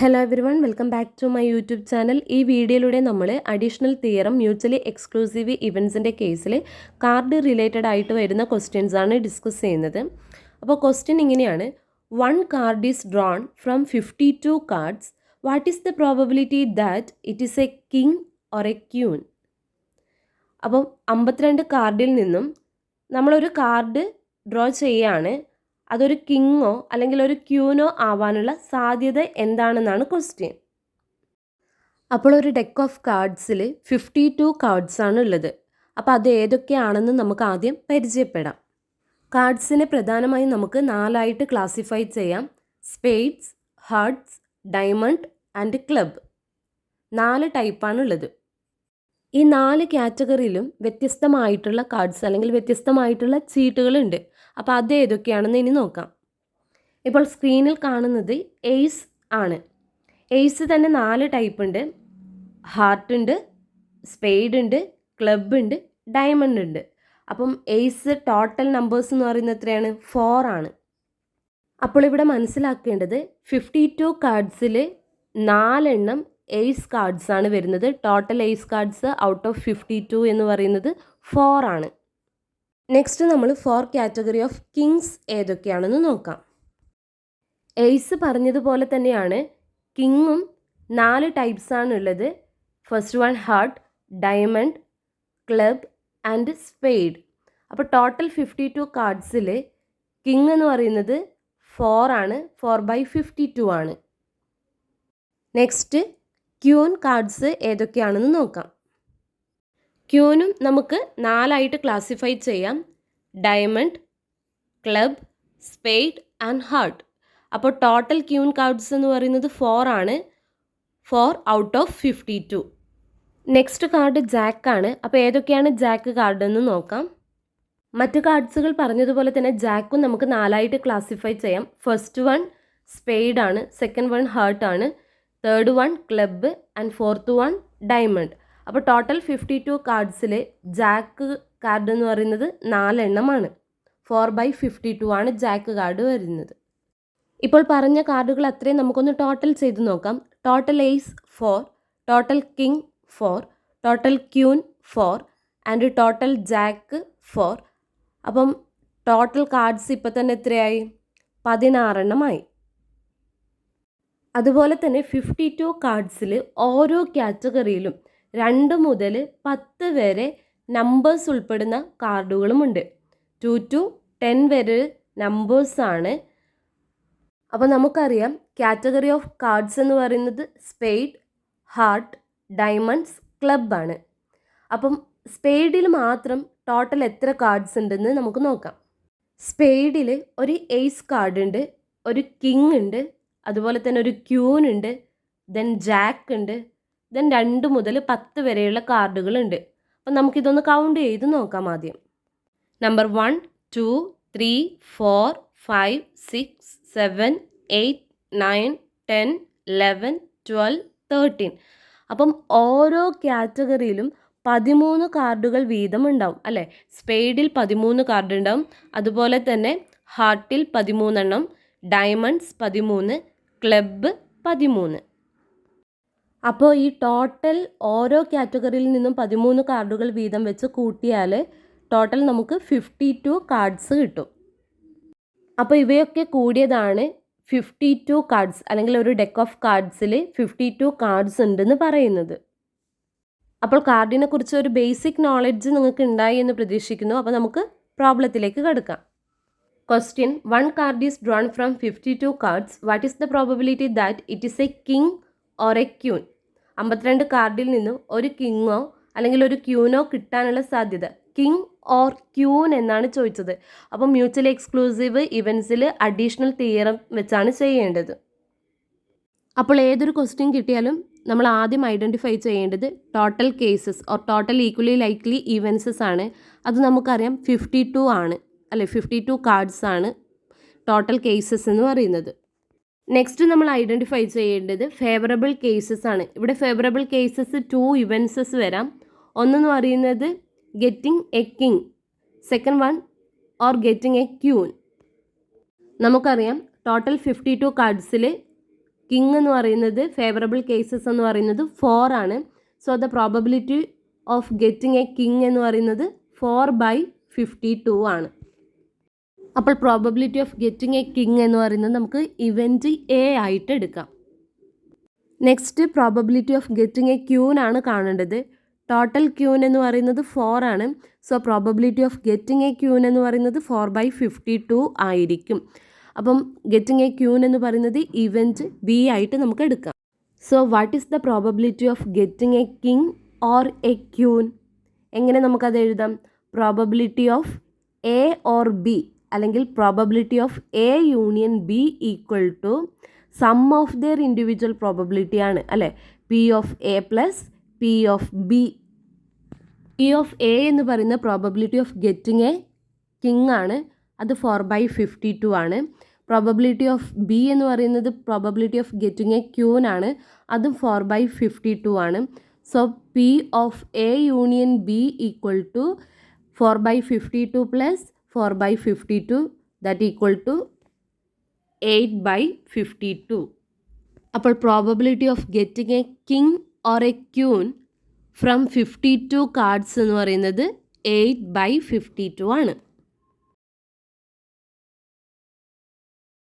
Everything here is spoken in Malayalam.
Hello everyone, welcome back to my YouTube channel. ഈ വീഡിയോയിലൂടെ നമ്മൾ അഡീഷണൽ തിയറം മ്യൂച്വലി എക്സ്ക്ലൂസീവ് ഇവൻസിൻ്റെ കേസിൽ കാർഡ് റിലേറ്റഡ് ആയിട്ട് വരുന്ന ക്വസ്റ്റ്യൻസ് ആണ് ഡിസ്കസ് ചെയ്യുന്നത്. അപ്പോൾ ക്വസ്റ്റ്യൻ ഇങ്ങനെയാണ്: 1 card is drawn from 52 cards. What is the probability that it is A king or a queen? അപ്പം 52 കാർഡിൽ നിന്നും നമ്മളൊരു കാർഡ് ഡ്രോ ചെയ്യുകയാണ്. അതൊരു കിങ്ങോ അല്ലെങ്കിൽ ഒരു ക്യൂനോ ആവാനുള്ള സാധ്യത എന്താണെന്നാണ് ക്വസ്റ്റ്യൻ. അപ്പോൾ ഒരു ഡെക്ക് ഓഫ് കാർഡ്സിൽ 52 കാർഡ്സ് ആണ് ഉള്ളത്. അപ്പോൾ അത് ഏതൊക്കെയാണെന്ന് നമുക്ക് ആദ്യം പരിചയപ്പെടാം. കാർഡ്സിനെ പ്രധാനമായും നമുക്ക് 4ആയിട്ട് ക്ലാസിഫൈ ചെയ്യാം: spades, hearts, diamond and club. 4 ടൈപ്പാണുള്ളത്. ഈ 4 കാറ്റഗറിയിലും വ്യത്യസ്തമായിട്ടുള്ള കാർഡ്സ് അല്ലെങ്കിൽ വ്യത്യസ്തമായിട്ടുള്ള ചീട്ടുകളുണ്ട്. അപ്പോൾ അത് ഏതൊക്കെയാണെന്ന് ഇനി നോക്കാം. ഇപ്പോൾ സ്ക്രീനിൽ കാണുന്നത് എയ്സ് ആണ്. എയ്സ് തന്നെ 4 ടൈപ്പ് ഉണ്ട്. ഹാർട്ട് ഉണ്ട്, സ്പേഡ് ഉണ്ട്, ക്ലബ് ഉണ്ട്, ഡയമണ്ട് ഉണ്ട്. അപ്പം എയ്സ് ടോട്ടൽ നമ്പേഴ്സ് എന്ന് പറയുന്നത് എത്രയാണ്? 4 ആണ്. അപ്പോൾ ഇവിടെ മനസ്സിലാക്കേണ്ടത് 52 കാർഡ്സിൽ 4 എണ്ണം എയ്സ് കാർഡ്സ് ആണ് വരുന്നത്. Total ace cards out of 52 എന്ന് പറയുന്നത് 4 ആണ്. നെക്സ്റ്റ് നമ്മൾ 4 കാറ്റഗറി ഓഫ് കിങ്സ് ഏതൊക്കെയാണെന്ന് നോക്കാം. എയ്സ് പറഞ്ഞതുപോലെ തന്നെയാണ് കിങ്ങും 4 ടൈപ്സ് ആണ് ഉള്ളത്. First one heart, diamond, club and spade. അപ്പോൾ ടോട്ടൽ 52 കാർഡ്സിൽ കിങ് എന്ന് പറയുന്നത് 4 ആണ്. 4/52 ആണ്. നെക്സ്റ്റ് ക്യൂൻ കാർഡ്സ് ഏതൊക്കെയാണെന്ന് നോക്കാം. ക്യൂനും നമുക്ക് 4ആയിട്ട് ക്ലാസിഫൈ ചെയ്യാം: diamond, club, spade and heart. അപ്പോൾ ടോട്ടൽ ക്യൂൻ കാർഡ്സ് എന്ന് പറയുന്നത് 4 ആണ്. 4 out of 52. Next card Jack ആണ്. അപ്പോൾ ഏതൊക്കെയാണ് ജാക്ക് കാർഡ് എന്ന് നോക്കാം. മറ്റു കാർഡ്സുകൾ പറഞ്ഞതുപോലെ തന്നെ ജാക്കും നമുക്ക് 4ആയിട്ട് ക്ലാസിഫൈ ചെയ്യാം. ഫസ്റ്റ് വൺ സ്പേഡ് ആണ്, സെക്കൻഡ് വൺ ഹാർട്ട് ആണ്, third one club and fourth one diamond. അപ്പോൾ ടോട്ടൽ 52 കാർഡ്സിൽ ജാക്ക് കാർഡ് എന്ന് പറയുന്നത് 4 എണ്ണമാണ്. 4/52 ആണ് ജാക്ക് കാർഡ് വരുന്നത്. ഇപ്പോൾ പറഞ്ഞ കാർഡുകൾ അത്രയും നമുക്കൊന്ന് ടോട്ടൽ ചെയ്ത് നോക്കാം. Total ace 4, total king 4, total queen 4 and total Jack 4. അപ്പം ടോട്ടൽ കാർഡ്സ് ഇപ്പം തന്നെ എത്രയായി? 16 എണ്ണമായി. അതുപോലെ തന്നെ 52 കാർഡ്സിൽ ഓരോ കാറ്റഗറിയിലും 2 മുതൽ 10 വരെ നമ്പേഴ്സ് ഉൾപ്പെടുന്ന കാർഡുകളുമുണ്ട്. 2 to 10 വരെ നമ്പേഴ്സാണ്. അപ്പോൾ നമുക്കറിയാം കാറ്റഗറി ഓഫ് കാർഡ്സ് എന്ന് പറയുന്നത് സ്പേഡ്, ഹാർട്ട്, ഡയമണ്ട്സ്, ക്ലബ് ആണ്. അപ്പം സ്പേഡിൽ മാത്രം ടോട്ടൽ എത്ര കാർഡ്സ് ഉണ്ടെന്ന് നമുക്ക് നോക്കാം. സ്പേഡിൽ ഒരു എയ്സ് കാർഡ് ഉണ്ട്, ഒരു കിങ് ഉണ്ട്, അതുപോലെ തന്നെ ഒരു ക്യൂൻ ഉണ്ട്, ദെൻ ജാക്ക് ഉണ്ട്, ദെൻ 2 മുതൽ 10 വരെയുള്ള കാർഡുകളുണ്ട്. അപ്പം നമുക്കിതൊന്ന് കൗണ്ട് ചെയ്ത് നോക്കാം ആദ്യം. നമ്പർ 1, 2, 3, 4, 5, 6, 7, 8, 9, 10, 11, 12, 13. അപ്പം ഓരോ കാറ്റഗറിയിലും 13 കാർഡുകൾ വീതം ഉണ്ടാവും അല്ലേ? സ്പേഡിൽ 13 കാർഡ് ഉണ്ടാവും, അതുപോലെ തന്നെ ഹാർട്ടിൽ 13 എണ്ണം, ഡയമണ്ട്സ് 13, ക്ലബ് 13. അപ്പോൾ ഈ ടോട്ടൽ ഓരോ കാറ്റഗറിയിൽ നിന്നും 13 കാർഡുകൾ വീതം വെച്ച് കൂട്ടിയാൽ ടോട്ടൽ നമുക്ക് 52 കാർഡ്സ് കിട്ടും. അപ്പോൾ ഇവയൊക്കെ കൂടിയതാണ് 52 കാർഡ്സ് അല്ലെങ്കിൽ ഒരു ഡെക്ക് ഓഫ് കാർഡ്സിൽ 52 കാർഡ്സ് ഉണ്ടെന്ന് പറയുന്നത്. അപ്പോൾ കാർഡിനെ കുറിച്ച് ഒരു ബേസിക് നോളജ് നിങ്ങൾക്ക് ഉണ്ടായി എന്ന് പ്രതീക്ഷിക്കുന്നു. അപ്പോൾ നമുക്ക് പ്രോബ്ലത്തിലേക്ക് കടക്കാം. Question: 1 card is drawn from 52 cards. What is the probability that it is A king or a queen? 52 കാർഡിൽ നിന്നും ഒരു കിങ്ങോ അല്ലെങ്കിൽ ഒരു ക്യൂനോ കിട്ടാനുള്ള സാധ്യത. കിങ് ഓർ ക്യൂൻ എന്നാണ് ചോദിച്ചത്. അപ്പം മ്യൂച്വലി എക്സ്ക്ലൂസീവ് ഇവൻസിൽ അഡീഷണൽ തിയറം വെച്ചാണ് ചെയ്യേണ്ടത്. അപ്പോൾ ഏതൊരു ക്വസ്റ്റ്യൻ കിട്ടിയാലും നമ്മൾ ആദ്യം ഐഡൻറ്റിഫൈ ചെയ്യേണ്ടത് total cases or total equally likely events ആണ്. അത് നമുക്കറിയാം 52 ആണ് അല്ലേ? 52 കാർഡ്സ് ആണ് ടോട്ടൽ കേസസ് എന്ന് പറയുന്നത്. നെക്സ്റ്റ് നമ്മൾ ഐഡൻറ്റിഫൈ ചെയ്യേണ്ടത് ഫേവറബിൾ കേസസ് ആണ്. ഇവിടെ ഫേവറബിൾ കേസസ് 2 ഇവൻസസ് വരാം. ഒന്നെന്ന് പറയുന്നത് getting a king, second one or getting a queen. നമുക്കറിയാം ടോട്ടൽ 52 കാർഡ്സിൽ കിങ് എന്ന് പറയുന്നത് ഫേവറബിൾ കേസസ് എന്ന് പറയുന്നത് 4 ആണ്. So the probability of getting a king എന്ന് പറയുന്നത് 4/52 ആണ്. അപ്പോൾ probability of getting a king എന്ന് പറയുന്നത് നമുക്ക് ഇവൻറ്റ് എ ആയിട്ട് എടുക്കാം. Next probability of getting a ക്യൂനാണ് കാണേണ്ടത്. ടോട്ടൽ ക്യൂൻ എന്ന് പറയുന്നത് 4 ആണ്. So probability of getting a queen എന്ന് പറയുന്നത് 4/52 ആയിരിക്കും. അപ്പം ഗെറ്റിംഗ് എ ക്യൂൻ എന്ന് പറയുന്നത് ഇവൻറ്റ് ബി ആയിട്ട് നമുക്ക് എടുക്കാം. So what is the probability of getting a king or a queen? എങ്ങനെ നമുക്കത് എഴുതാം? Probability of A or B അല്ലെങ്കിൽ probability of A union B equal to sum of their individual probability ആണ് അല്ലേ? P of A plus P of B. P of A എന്ന് പറയുന്ന probability of getting a king ആണ്, അത് 4/52 ആണ്. പ്രോബബിലിറ്റി ഓഫ് ബി എന്ന് പറയുന്നത് probability of getting a queen ആണ്, അതും 4/52 ആണ്. So P of A union B equal to 4/52 plus 4/52 that equal to 8/52. അപ്പോൾ probability of getting a king or a queen from 52 cards എന്ന് പറയുന്നത് 8/52 ആണ്.